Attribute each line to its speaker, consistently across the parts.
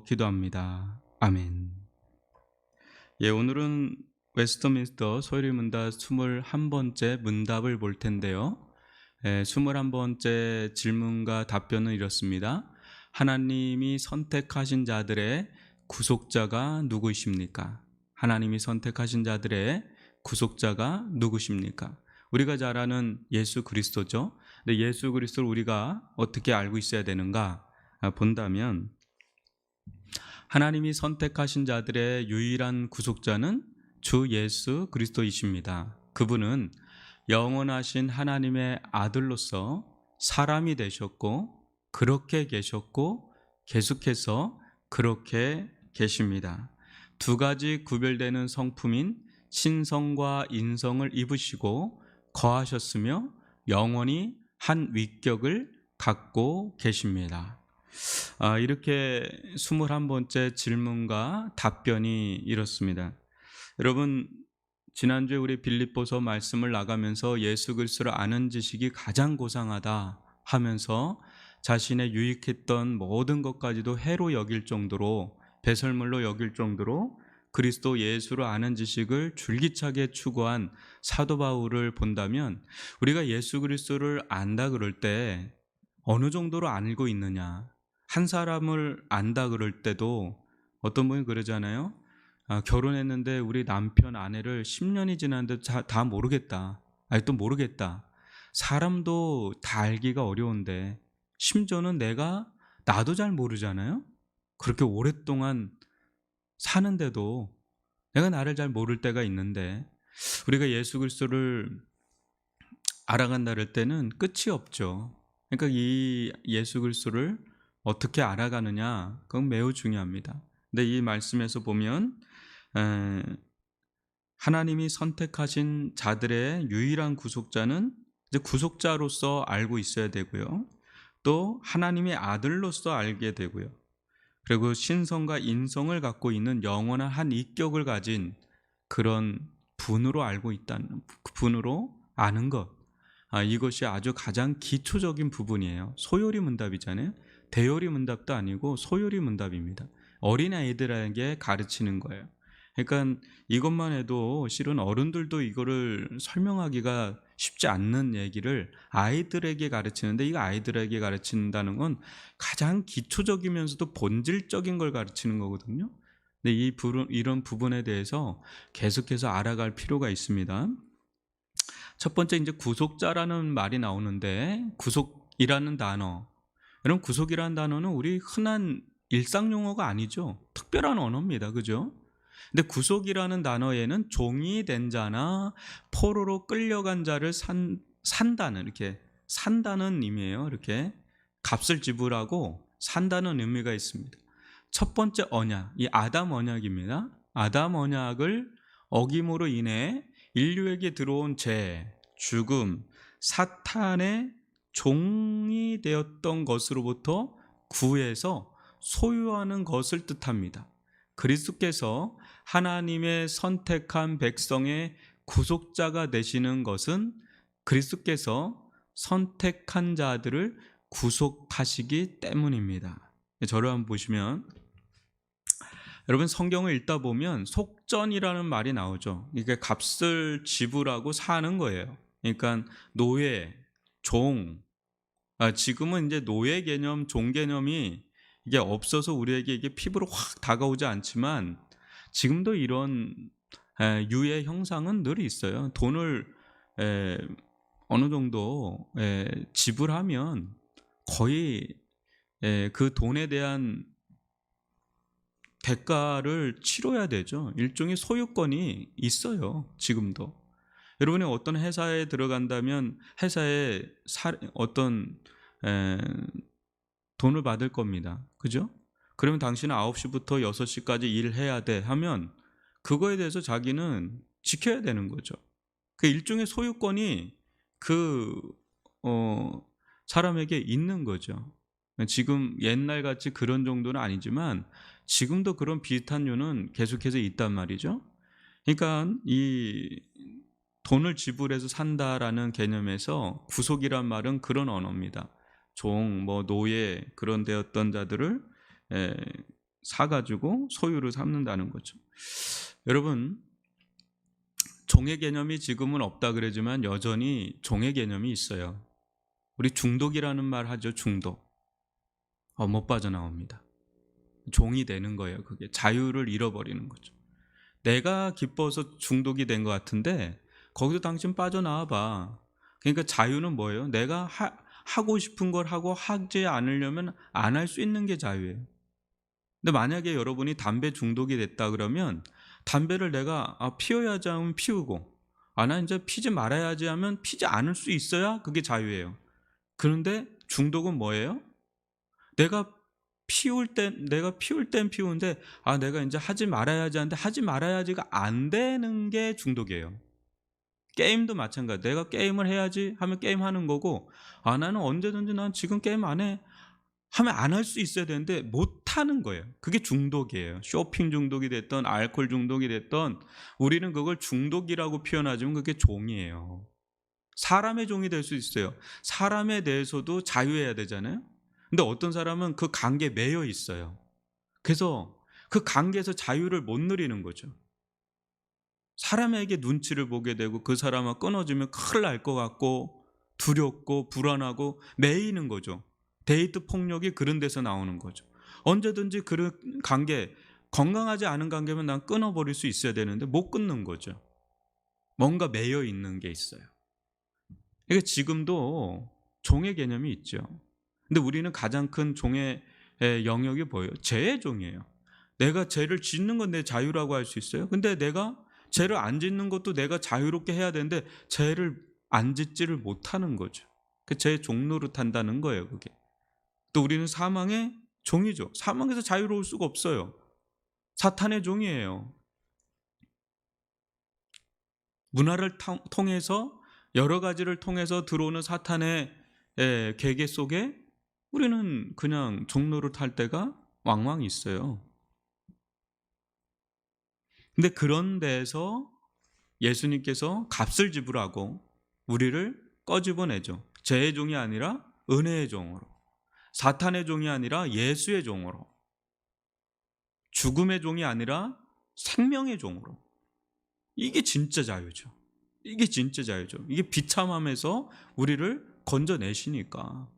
Speaker 1: 기도합니다. 아멘. 예, 오늘은 웨스트민스터 소요리 문답 21번째 문답을 볼 텐데요. 21번째 질문과 답변은 이렇습니다. 하나님이 선택하신 자들의 구속자가 누구십니까? 하나님이 선택하신 자들의 구속자가 누구십니까? 우리가 잘 아는 예수 그리스도죠. 근데 예수 그리스도를 우리가 어떻게 알고 있어야 되는가 본다면, 하나님이 선택하신 자들의 유일한 구속자는 주 예수 그리스도이십니다. 그분은 영원하신 하나님의 아들로서 사람이 되셨고, 그렇게 계셨고, 계속해서 그렇게 계십니다. 두 가지 구별되는 성품인 신성과 인성을 입으시고 거하셨으며 영원히 한 위격을 갖고 계십니다. 이렇게 21번째 질문과 답변이 이렇습니다. 여러분, 지난주에 우리 빌립보서 말씀을 나가면서 예수 그리스도를 아는 지식이 가장 고상하다 하면서 자신의 유익했던 모든 것까지도 해로 여길 정도로, 배설물로 여길 정도로 그리스도 예수를 아는 지식을 줄기차게 추구한 사도 바울을 본다면, 우리가 예수 그리스도를 안다 그럴 때 어느 정도로 알고 있느냐, 한 사람을 안다 그럴 때도 어떤 분이 그러잖아요. 결혼했는데 우리 남편 아내를 10년이 지났는데 다 모르겠다. 아직도 모르겠다. 사람도 다 알기가 어려운데 심지어는 나도 잘 모르잖아요. 그렇게 오랫동안 사는데도 내가 나를 잘 모를 때가 있는데, 우리가 예수 그리스도를 알아간다 그럴 때는 끝이 없죠. 그러니까 이 예수 그리스도를 어떻게 알아가느냐, 그건 매우 중요합니다. 근데 이 말씀에서 보면 하나님이 선택하신 자들의 유일한 구속자는 이제 구속자로서 알고 있어야 되고요. 또 하나님의 아들로서 알게 되고요. 그리고 신성과 인성을 갖고 있는 영원한 한 인격을 가진 그런 분으로 알고 있다는, 분으로 아는 것. 이것이 아주 가장 기초적인 부분이에요. 소요리 문답이잖아요. 대요리 문답도 아니고 소요리 문답입니다. 어린아이들에게 가르치는 거예요. 그러니까 이것만 해도 실은 어른들도 이거를 설명하기가 쉽지 않는 얘기를 아이들에게 가르치는데, 이거 아이들에게 가르친다는 건 가장 기초적이면서도 본질적인 걸 가르치는 거거든요. 근데 이런 부분에 대해서 계속해서 알아갈 필요가 있습니다. 첫 번째, 이제 구속자라는 말이 나오는데, 구속이라는 단어, 여러분, 구속이라는 단어는 우리 흔한 일상 용어가 아니죠. 특별한 언어입니다. 그죠? 근데 구속이라는 단어에는 종이 된 자나 포로로 끌려간 자를 산다는, 이렇게 산다는 의미예요. 이렇게 값을 지불하고 산다는 의미가 있습니다. 첫 번째 언약, 이 아담 언약입니다. 아담 언약을 어김으로 인해 인류에게 들어온 죄, 죽음, 사탄의 종이 되었던 것으로부터 구해서 소유하는 것을 뜻합니다. 그리스도께서 하나님의 선택한 백성의 구속자가 되시는 것은 그리스도께서 선택한 자들을 구속하시기 때문입니다. 저를 한번 보시면, 여러분, 성경을 읽다 보면 속전이라는 말이 나오죠. 이게 값을 지불하고 사는 거예요. 그러니까 노예, 종, 지금은 이제 노예 개념, 종 개념이 이게 없어서 우리에게 이게 피부로 확 다가오지 않지만, 지금도 이런 유해 형상은 늘 있어요. 돈을 어느 정도 지불하면 거의 그 돈에 대한 대가를 치러야 되죠. 일종의 소유권이 있어요. 지금도. 여러분이 어떤 회사에 들어간다면 회사에 어떤 돈을 받을 겁니다. 그죠? 그러면 당신은 9시부터 6시까지 일해야 돼 하면 그거에 대해서 자기는 지켜야 되는 거죠. 그 일종의 소유권이 그 사람에게 있는 거죠. 지금 옛날같이 그런 정도는 아니지만 지금도 그런 비슷한 류는 계속해서 있단 말이죠. 그러니까 이 돈을 지불해서 산다라는 개념에서 구속이란 말은 그런 언어입니다. 종, 노예, 그런 되었던 자들을 사가지고 소유로 삼는다는 거죠. 여러분, 종의 개념이 지금은 없다 그러지만 여전히 종의 개념이 있어요. 우리 중독이라는 말 하죠. 중독. 못 빠져나옵니다. 종이 되는 거예요. 그게 자유를 잃어버리는 거죠. 내가 기뻐서 중독이 된 것 같은데 거기서 당신 빠져나와 봐. 그러니까 자유는 뭐예요? 내가 하고 싶은 걸 하고 하지 않으려면 안 할 수 있는 게 자유예요. 근데 만약에 여러분이 담배 중독이 됐다 그러면 담배를 내가 피워야지 하면 피우고 나 이제 피지 말아야지 하면 피지 않을 수 있어야 그게 자유예요. 그런데 중독은 뭐예요? 내가 피울 땐 피우는데 내가 이제 하지 말아야지 하는데 하지 말아야지가 안 되는 게 중독이에요. 게임도 마찬가지. 내가 게임을 해야지 하면 게임하는 거고 나는 언제든지 난 지금 게임 안 해 하면 안 할 수 있어야 되는데 못 하는 거예요. 그게 중독이에요. 쇼핑 중독이 됐던 알코올 중독이 됐던 우리는 그걸 중독이라고 표현하지만 그게 종이에요. 사람의 종이 될 수 있어요. 사람에 대해서도 자유해야 되잖아요. 근데 어떤 사람은 그 관계에 매여 있어요. 그래서 그 관계에서 자유를 못 누리는 거죠. 사람에게 눈치를 보게 되고 그 사람과 끊어지면 큰일 날 것 같고 두렵고 불안하고 매이는 거죠. 데이트 폭력이 그런 데서 나오는 거죠. 언제든지 그런 관계, 건강하지 않은 관계면 난 끊어버릴 수 있어야 되는데 못 끊는 거죠. 뭔가 매여 있는 게 있어요. 그러니까 지금도 종의 개념이 있죠. 근데 우리는 가장 큰 종의 영역이 뭐예요? 죄의 종이에요. 내가 죄를 짓는 건 내 자유라고 할 수 있어요. 근데 내가 죄를 안 짓는 것도 내가 자유롭게 해야 되는데 죄를 안 짓지를 못하는 거죠. 그 죄의 종노릇 한다는 거예요. 그게. 또 우리는 사망의 종이죠. 사망에서 자유로울 수가 없어요. 사탄의 종이에요. 문화를 통해서 여러 가지를 통해서 들어오는 사탄의 계계 속에 우리는 그냥 종노릇 할 때가 왕왕 있어요. 근데 그런 데서 예수님께서 값을 지불하고 우리를 꺼집어내죠. 죄의 종이 아니라 은혜의 종으로, 사탄의 종이 아니라 예수의 종으로, 죽음의 종이 아니라 생명의 종으로. 이게 진짜 자유죠. 이게 진짜 자유죠. 이게 비참함에서 우리를 건져내시니까,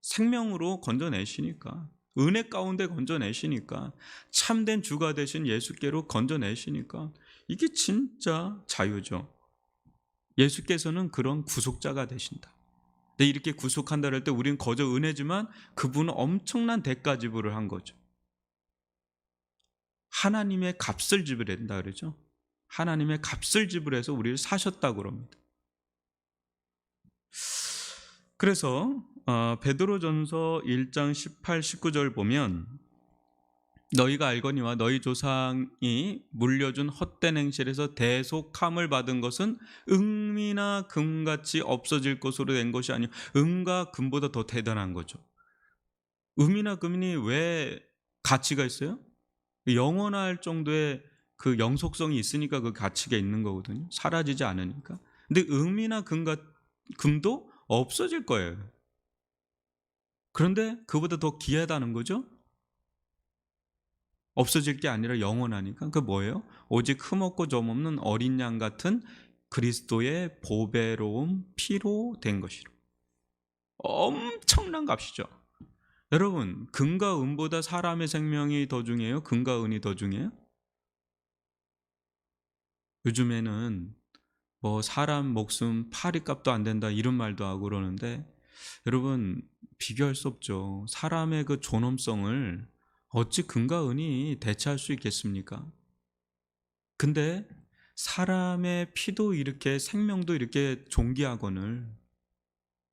Speaker 1: 생명으로 건져내시니까, 은혜 가운데 건져내시니까, 참된 주가 되신 예수께로 건져내시니까 이게 진짜 자유죠. 예수께서는 그런 구속자가 되신다. 근데 이렇게 구속한다 할 때 우리는 거저 은혜지만 그분은 엄청난 대가 지불을 한 거죠. 하나님의 값을 지불한다 그러죠. 하나님의 값을 지불해서 우리를 사셨다고 그럽니다. 그래서 베드로전서 1장 18, 19절 보면 너희가 알거니와 너희 조상이 물려준 헛된 행실에서 대속함을 받은 것은 은이나 금같이 없어질 것으로 된 것이 아니요 은과 금보다 더 대단한 거죠. 은이나 금이 왜 가치가 있어요? 영원할 정도의 그 영속성이 있으니까 그 가치가 있는 거거든요. 사라지지 않으니까. 근데 은이나 금도 없어질 거예요. 그런데 그보다 더 귀하다는 거죠. 없어질 게 아니라 영원하니까. 그 뭐예요? 오직 흠없고 점없는 어린 양 같은 그리스도의 보배로운 피로 된 것이로. 엄청난 값이죠. 여러분, 금과 은보다 사람의 생명이 더 중요해요? 금과 은이 더 중요해요? 요즘에는 뭐 사람 목숨 파리값도 안 된다 이런 말도 하고 그러는데 여러분 비교할 수 없죠. 사람의 그 존엄성을 어찌 금과 은이 대체할 수 있겠습니까? 근데 사람의 피도 이렇게 생명도 이렇게 존귀하거늘,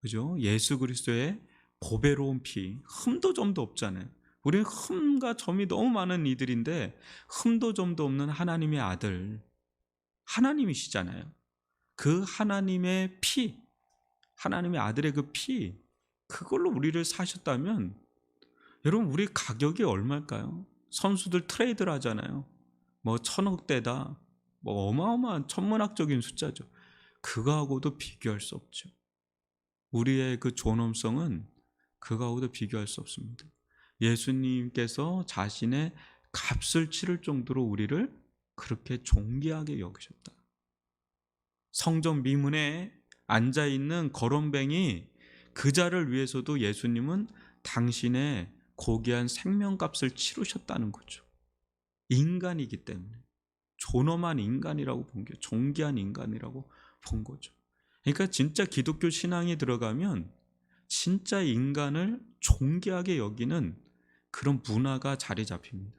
Speaker 1: 그죠? 예수 그리스도의 보배로운 피, 흠도 점도 없잖아요. 우리는 흠과 점이 너무 많은 이들인데 흠도 점도 없는 하나님의 아들, 하나님이시잖아요. 그 하나님의 피, 하나님의 아들의 그 피, 그걸로 우리를 사셨다면 여러분 우리 가격이 얼마일까요? 선수들 트레이드를 하잖아요. 뭐 1,000억대다, 뭐 어마어마한 천문학적인 숫자죠. 그거하고도 비교할 수 없죠. 우리의 그 존엄성은 그거하고도 비교할 수 없습니다. 예수님께서 자신의 값을 치를 정도로 우리를 그렇게 존귀하게 여기셨다. 성전 미문에 앉아있는 거론뱅이 그 자를 위해서도 예수님은 당신의 고귀한 생명값을 치르셨다는 거죠. 인간이기 때문에 존엄한 인간이라고 본 게, 존귀한 인간이라고 본 거죠. 그러니까 진짜 기독교 신앙이 들어가면 진짜 인간을 존귀하게 여기는 그런 문화가 자리 잡힙니다.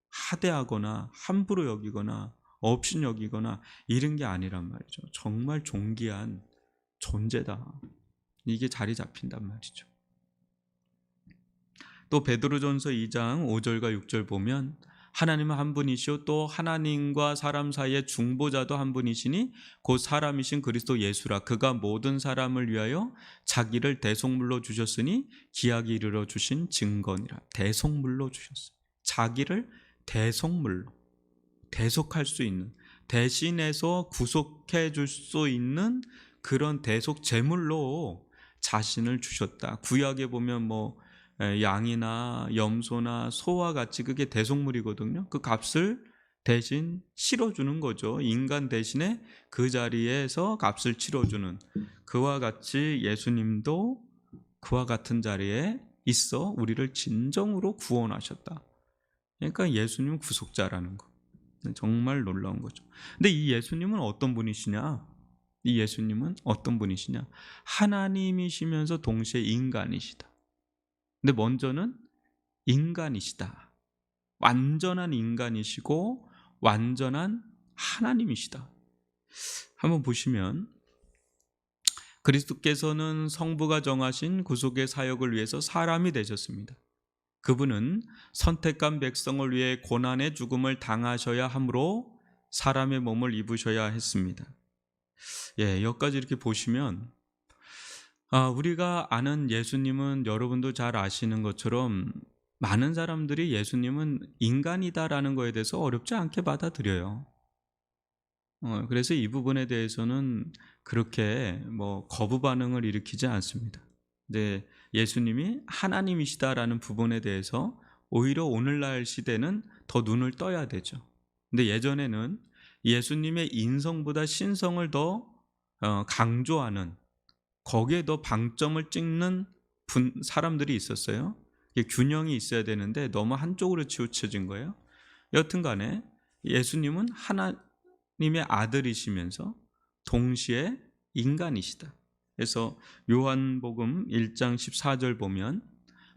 Speaker 1: 하대하거나 함부로 여기거나 업신 여기거나 이런 게 아니란 말이죠. 정말 존귀한 존재다. 이게 자리 잡힌단 말이죠. 또 베드로전서 2장 5절과 6절 보면 하나님은 한 분이시요 또 하나님과 사람 사이의 중보자도 한 분이시니 곧 사람이신 그리스도 예수라. 그가 모든 사람을 위하여 자기를 대속물로 주셨으니 기약이 이르러 주신 증거니라. 대속물로 주셨어요. 자기를 대속물로, 대속할 수 있는, 대신해서 구속해 줄 수 있는 그런 대속 제물로 자신을 주셨다. 구약에 보면 양이나 염소나 소와 같이 그게 대속물이거든요. 그 값을 대신 치러주는 거죠. 인간 대신에 그 자리에서 값을 치러주는, 그와 같이 예수님도 그와 같은 자리에 있어 우리를 진정으로 구원하셨다. 그러니까 예수님은 구속자라는 거, 정말 놀라운 거죠. 근데 이 예수님은 어떤 분이시냐? 이 예수님은 어떤 분이시냐? 하나님이시면서 동시에 인간이시다. 근데 먼저는 인간이시다. 완전한 인간이시고 완전한 하나님이시다. 한번 보시면 그리스도께서는 성부가 정하신 구속의 사역을 위해서 사람이 되셨습니다. 그분은 선택한 백성을 위해 고난의 죽음을 당하셔야 하므로 사람의 몸을 입으셔야 했습니다. 여기까지 이렇게 보시면 우리가 아는 예수님은 여러분도 잘 아시는 것처럼 많은 사람들이 예수님은 인간이다라는 거에 대해서 어렵지 않게 받아들여요. 그래서 이 부분에 대해서는 그렇게 거부 반응을 일으키지 않습니다. 근데 예수님이 하나님이시다라는 부분에 대해서 오히려 오늘날 시대는 더 눈을 떠야 되죠. 근데 예전에는 예수님의 인성보다 신성을 더 강조하는, 거기에 더 방점을 찍는 사람들이 있었어요. 이게 균형이 있어야 되는데 너무 한쪽으로 치우쳐진 거예요. 여튼 간에 예수님은 하나님의 아들이시면서 동시에 인간이시다. 그래서 요한복음 1장 14절 보면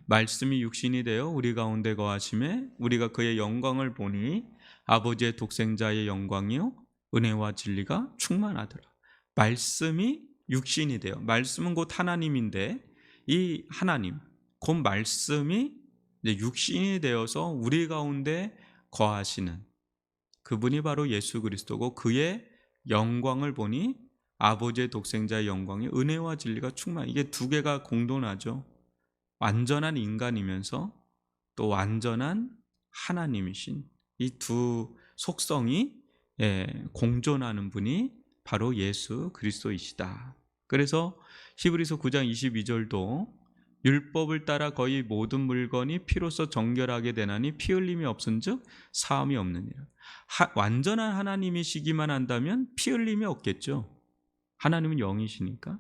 Speaker 1: 말씀이 육신이 되어 우리 가운데 거하심에 우리가 그의 영광을 보니 아버지의 독생자의 영광이요 은혜와 진리가 충만하더라. 말씀이 육신이 되어, 말씀은 곧 하나님인데 이 하나님, 곧 말씀이 육신이 되어서 우리 가운데 거하시는 그분이 바로 예수 그리스도고, 그의 영광을 보니 아버지의 독생자의 영광이 은혜와 진리가 충만. 이게 두 개가 공존하죠. 완전한 인간이면서 또 완전한 하나님이신 이 두 속성이 공존하는 분이 바로 예수 그리스도이시다. 그래서 히브리서 9장 22절도 율법을 따라 거의 모든 물건이 피로써 정결하게 되나니 피 흘림이 없은즉 사함이 없느니라. 완전한 하나님이시기만 한다면 피 흘림이 없겠죠. 하나님은 영이시니까.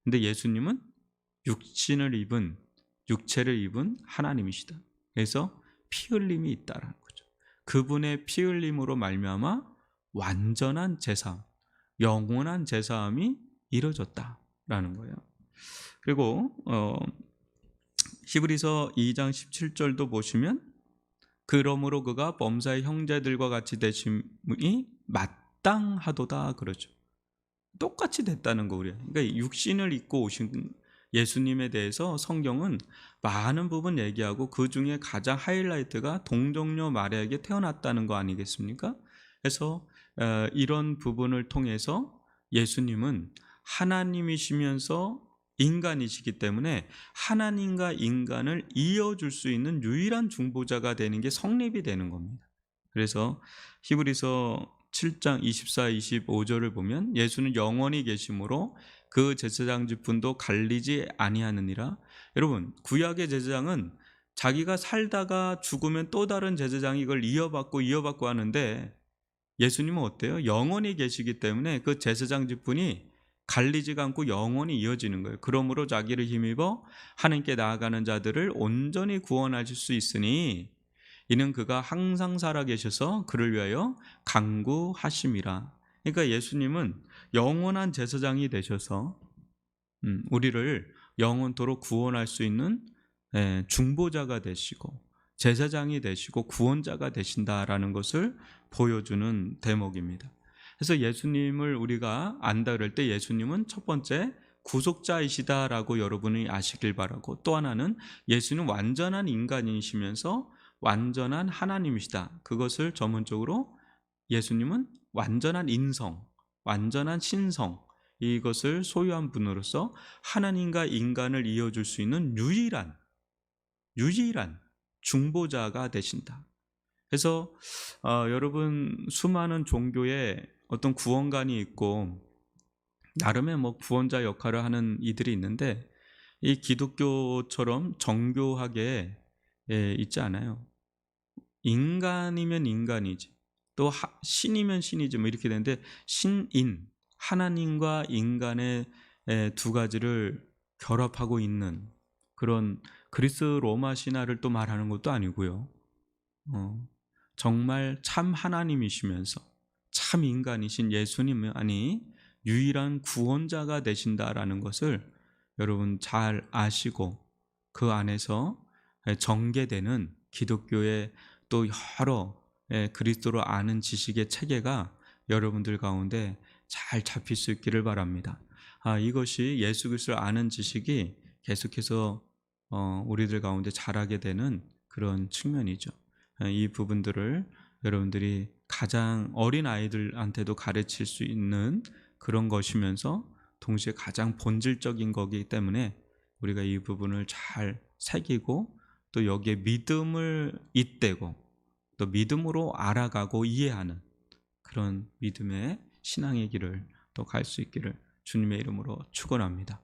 Speaker 1: 근데 예수님은 육체를 입은 하나님이시다. 그래서 피 흘림이 있다라는 거죠. 그분의 피 흘림으로 말미암아 완전한 제사함, 영원한 제사함이 이루어졌다라는 거예요. 그리고 히브리서 2장 17절도 보시면 그러므로 그가 범사의 형제들과 같이 되심이 마땅하도다 그러죠. 똑같이 됐다는 거 우리가. 그러니까 육신을 입고 오신 예수님에 대해서 성경은 많은 부분 얘기하고 그 중에 가장 하이라이트가 동정녀 마리아에게 태어났다는 거 아니겠습니까? 그래서 이런 부분을 통해서 예수님은 하나님이시면서 인간이시기 때문에 하나님과 인간을 이어줄 수 있는 유일한 중보자가 되는 게 성립이 되는 겁니다. 그래서 히브리서 7장 24, 25절을 보면 예수는 영원히 계심으로 그 제사장 직분도 갈리지 아니하느니라. 여러분, 구약의 제사장은 자기가 살다가 죽으면 또 다른 제사장이 이걸 이어받고 하는데, 예수님은 어때요? 영원히 계시기 때문에 그 제사장 직분이 갈리지가 않고 영원히 이어지는 거예요. 그러므로 자기를 힘입어 하나님께 나아가는 자들을 온전히 구원하실 수 있으니 이는 그가 항상 살아계셔서 그를 위하여 간구하심이라. 그러니까 예수님은 영원한 제사장이 되셔서 우리를 영원토록 구원할 수 있는 중보자가 되시고 제사장이 되시고 구원자가 되신다라는 것을 보여주는 대목입니다. 그래서 예수님을 우리가 안다 그럴 때 예수님은 첫 번째 구속자이시다라고 여러분이 아시길 바라고, 또 하나는 예수는 완전한 인간이시면서 완전한 하나님이시다. 그것을 전문적으로 예수님은 완전한 인성, 완전한 신성, 이것을 소유한 분으로서 하나님과 인간을 이어줄 수 있는 유일한 중보자가 되신다. 그래서 여러분, 수많은 종교에 어떤 구원관이 있고 나름의 구원자 역할을 하는 이들이 있는데, 이 기독교처럼 정교하게 있지 않아요. 인간이면 인간이지, 또 신이면 신이지, 이렇게 되는데, 신인, 하나님과 인간의 두 가지를 결합하고 있는 그런 그리스 로마 신화를 또 말하는 것도 아니고요. 정말 참 하나님이시면서 참 인간이신 예수님이 유일한 구원자가 되신다라는 것을 여러분 잘 아시고, 그 안에서 전개되는 기독교의 또 여러 그리스도로 아는 지식의 체계가 여러분들 가운데 잘 잡힐 수 있기를 바랍니다. 이것이 예수 그리스도를 아는 지식이 계속해서 우리들 가운데 자라게 되는 그런 측면이죠. 이 부분들을 여러분들이 가장 어린 아이들한테도 가르칠 수 있는 그런 것이면서 동시에 가장 본질적인 거기 때문에 우리가 이 부분을 잘 새기고, 또 여기에 믿음을 잇대고 또 믿음으로 알아가고 이해하는 그런 믿음의 신앙의 길을 또 갈 수 있기를 주님의 이름으로 축원합니다.